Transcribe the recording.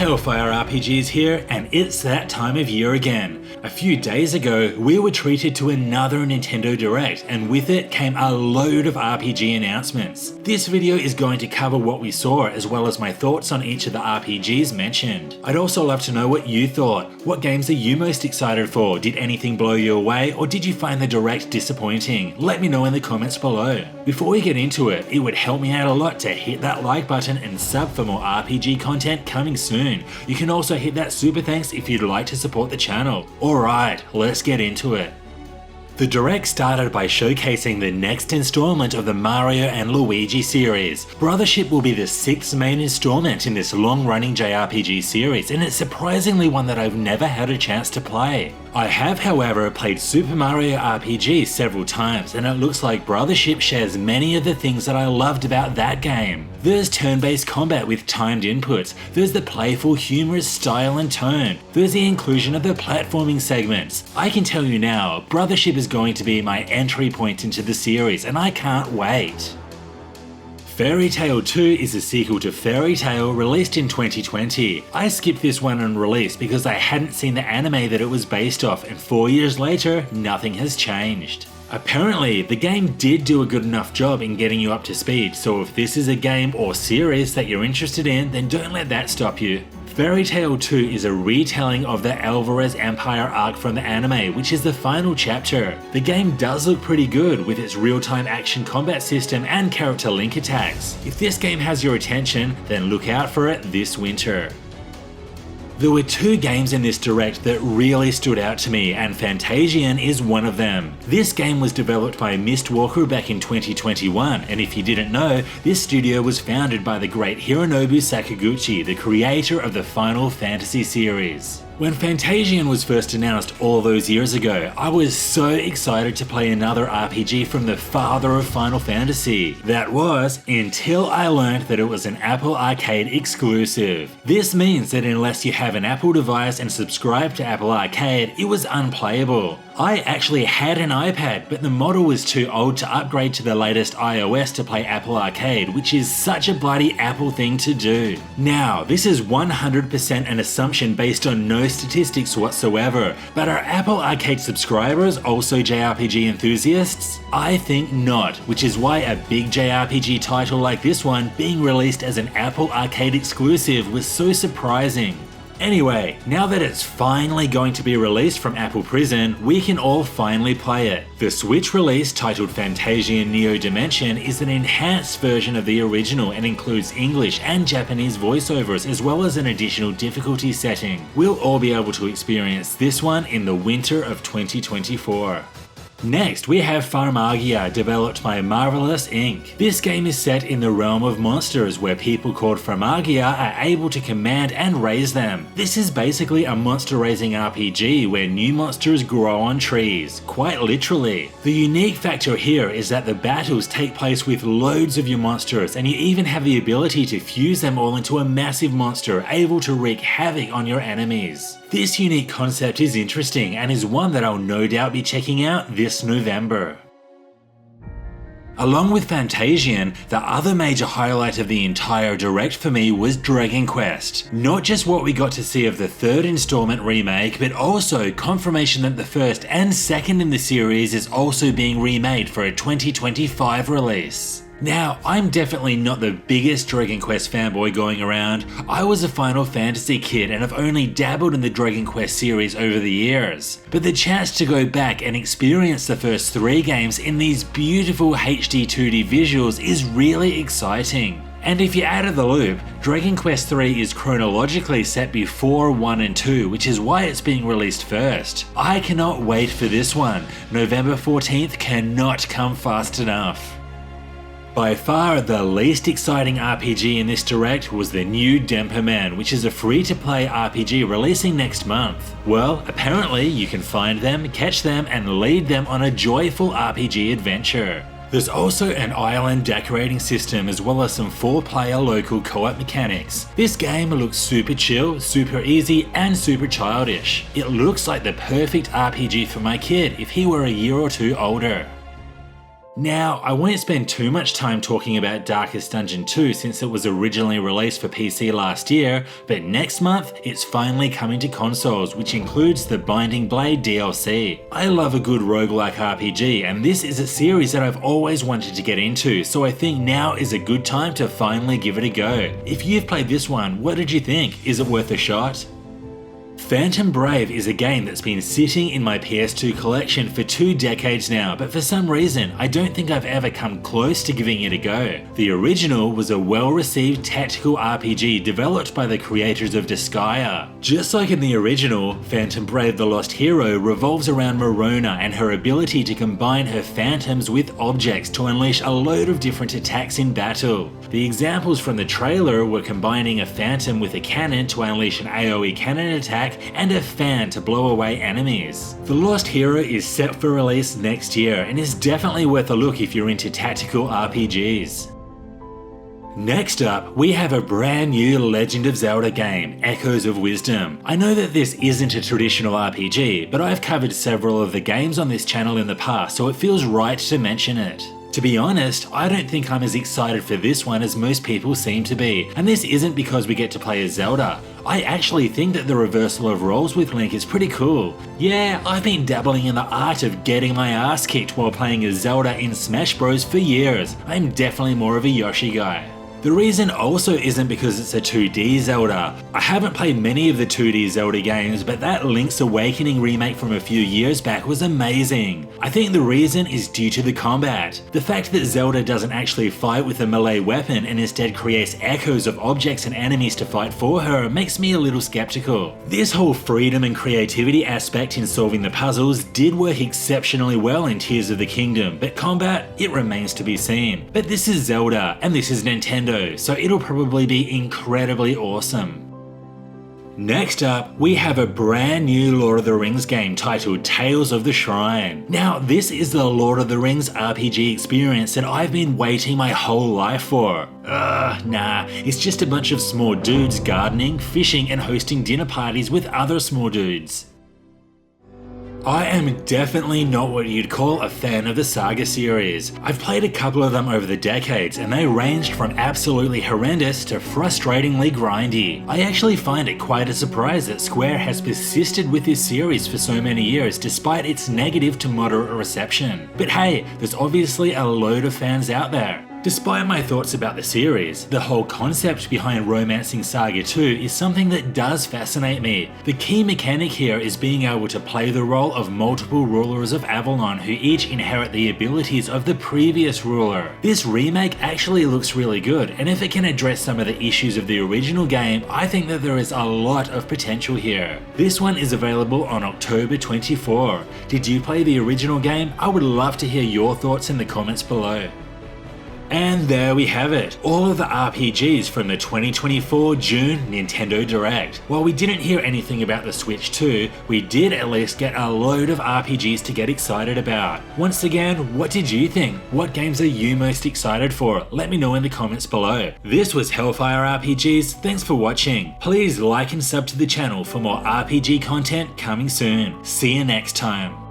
Hellfire RPGs here, and it's that time of year again. A few days ago, we were treated to another Nintendo Direct, and with it came a load of RPG announcements. This video is going to cover what we saw, as well as my thoughts on each of the RPGs mentioned. I'd also love to know what you thought. What games are you most excited for? Did anything blow you away, or did you find the Direct disappointing? Let me know in the comments below. Before we get into it, it would help me out a lot to hit that like button and sub for more RPG content coming soon. You can also hit that super thanks if you'd like to support the channel. Alright, let's get into it. The Direct started by showcasing the next installment of the Mario and Luigi series. Brothership will be the 6th main installment in this long-running JRPG series, and it's surprisingly one that I've never had a chance to play. I have, however, played Super Mario RPG several times, and it looks like Brothership shares many of the things that I loved about that game. There's turn-based combat with timed inputs, there's the playful, humorous style and tone, there's the inclusion of the platforming segments. I can tell you now, Brothership is going to be my entry point into the series, and I can't wait. Fairy Tail 2 is a sequel to Fairy Tail released in 2020. I skipped this one on release because I hadn't seen the anime that it was based off, and 4 years later, nothing has changed. Apparently, the game did do a good enough job in getting you up to speed, so if this is a game or series that you're interested in, then don't let that stop you. Fairy Tail 2 is a retelling of the Alvarez Empire arc from the anime, which is the final chapter. The game does look pretty good with its real-time action combat system and character link attacks. If this game has your attention, then look out for it this winter. There were 2 games in this Direct that really stood out to me, and Fantasian is one of them. This game was developed by Mistwalker back in 2021, and if you didn't know, this studio was founded by the great Hironobu Sakaguchi, the creator of the Final Fantasy series. When Fantasian was first announced all those years ago, I was so excited to play another RPG from the father of Final Fantasy. That was until I learned that it was an Apple Arcade exclusive. This means that unless you have an Apple device and subscribe to Apple Arcade, it was unplayable. I actually had an iPad, but the model was too old to upgrade to the latest iOS to play Apple Arcade, which is such a bloody Apple thing to do. Now, this is 100% an assumption based on no statistics whatsoever, but are Apple Arcade subscribers also JRPG enthusiasts? I think not, which is why a big JRPG title like this one being released as an Apple Arcade exclusive was so surprising. Anyway, now that it's finally going to be released from Apple Prison, we can all finally play it. The Switch release, titled Fantasian Neo Dimension, is an enhanced version of the original and includes English and Japanese voiceovers as well as an additional difficulty setting. We'll all be able to experience this one in the winter of 2024. Next, we have Farmagia, developed by Marvelous Inc. This game is set in the realm of monsters, where people called Farmagia are able to command and raise them. This is basically a monster raising RPG where new monsters grow on trees, quite literally. The unique factor here is that the battles take place with loads of your monsters, and you even have the ability to fuse them all into a massive monster able to wreak havoc on your enemies. This unique concept is interesting and is one that I'll no doubt be checking out this November. Along with Fantasian, the other major highlight of the entire Direct for me was Dragon Quest. Not just what we got to see of the 3rd installment remake, but also confirmation that the 1st and 2nd in the series is also being remade for a 2025 release. Now, I'm definitely not the biggest Dragon Quest fanboy going around. I was a Final Fantasy kid and have only dabbled in the Dragon Quest series over the years. But the chance to go back and experience the first 3 games in these beautiful HD 2D visuals is really exciting. And if you're out of the loop, Dragon Quest 3 is chronologically set before 1 and 2, which is why it's being released first. I cannot wait for this one. November 14th cannot come fast enough. By far the least exciting RPG in this Direct was the new Denpa Man, which is a free-to-play RPG releasing next month. Well, apparently you can find them, catch them, and lead them on a joyful RPG adventure. There's also an island decorating system as well as some 4-player local co-op mechanics. This game looks super chill, super easy, and super childish. It looks like the perfect RPG for my kid if he were a year or 2 older. Now, I won't spend too much time talking about Darkest Dungeon 2 since it was originally released for PC last year, but next month it's finally coming to consoles, which includes the Binding Blade DLC. I love a good roguelike RPG, and this is a series that I've always wanted to get into, so I think now is a good time to finally give it a go. If you've played this one, what did you think? Is it worth a shot? Phantom Brave is a game that's been sitting in my PS2 collection for 2 decades now, but for some reason I don't think I've ever come close to giving it a go. The original was a well-received tactical RPG developed by the creators of Disgaea. Just like in the original, Phantom Brave the Lost Hero revolves around Morona and her ability to combine her phantoms with objects to unleash a load of different attacks in battle. The examples from the trailer were combining a phantom with a cannon to unleash an AoE cannon attack and a fan to blow away enemies. The Lost Hero is set for release next year and is definitely worth a look if you're into tactical RPGs. Next up, we have a brand new Legend of Zelda game, Echoes of Wisdom. I know that this isn't a traditional RPG, but I've covered several of the games on this channel in the past, so it feels right to mention it. To be honest, I don't think I'm as excited for this one as most people seem to be, and this isn't because we get to play as Zelda. I actually think that the reversal of roles with Link is pretty cool. Yeah, I've been dabbling in the art of getting my ass kicked while playing as Zelda in Smash Bros for years. I'm definitely more of a Yoshi guy. The reason also isn't because it's a 2D Zelda. I haven't played many of the 2D Zelda games, but that Link's Awakening remake from a few years back was amazing. I think the reason is due to the combat. The fact that Zelda doesn't actually fight with a melee weapon and instead creates echoes of objects and enemies to fight for her makes me a little skeptical. This whole freedom and creativity aspect in solving the puzzles did work exceptionally well in Tears of the Kingdom, but combat, it remains to be seen. But this is Zelda, and this is Nintendo, so it'll probably be incredibly awesome. Next up, we have a brand new Lord of the Rings game titled Tales of the Shrine. Now, this is the Lord of the Rings RPG experience that I've been waiting my whole life for. Nah, it's just a bunch of small dudes gardening, fishing, and hosting dinner parties with other small dudes. I am definitely not what you'd call a fan of the Saga series. I've played a couple of them over the decades and they ranged from absolutely horrendous to frustratingly grindy. I actually find it quite a surprise that Square has persisted with this series for so many years despite its negative to moderate reception. But hey, there's obviously a load of fans out there. Despite my thoughts about the series, the whole concept behind romancing Saga 2 is something that does fascinate me. The key mechanic here is being able to play the role of multiple rulers of Avalon who each inherit the abilities of the previous ruler. This remake actually looks really good, and if it can address some of the issues of the original game, I think that there is a lot of potential here. This one is available on October 24. Did you play the original game? I would love to hear your thoughts in the comments below. And there we have it, all of the RPGs from the 2024 June Nintendo Direct. While we didn't hear anything about the Switch 2, we did at least get a load of RPGs to get excited about. Once again, what did you think? What games are you most excited for? Let me know in the comments below. This was Hellfire RPGs, thanks for watching. Please like and sub to the channel for more RPG content coming soon. See you next time.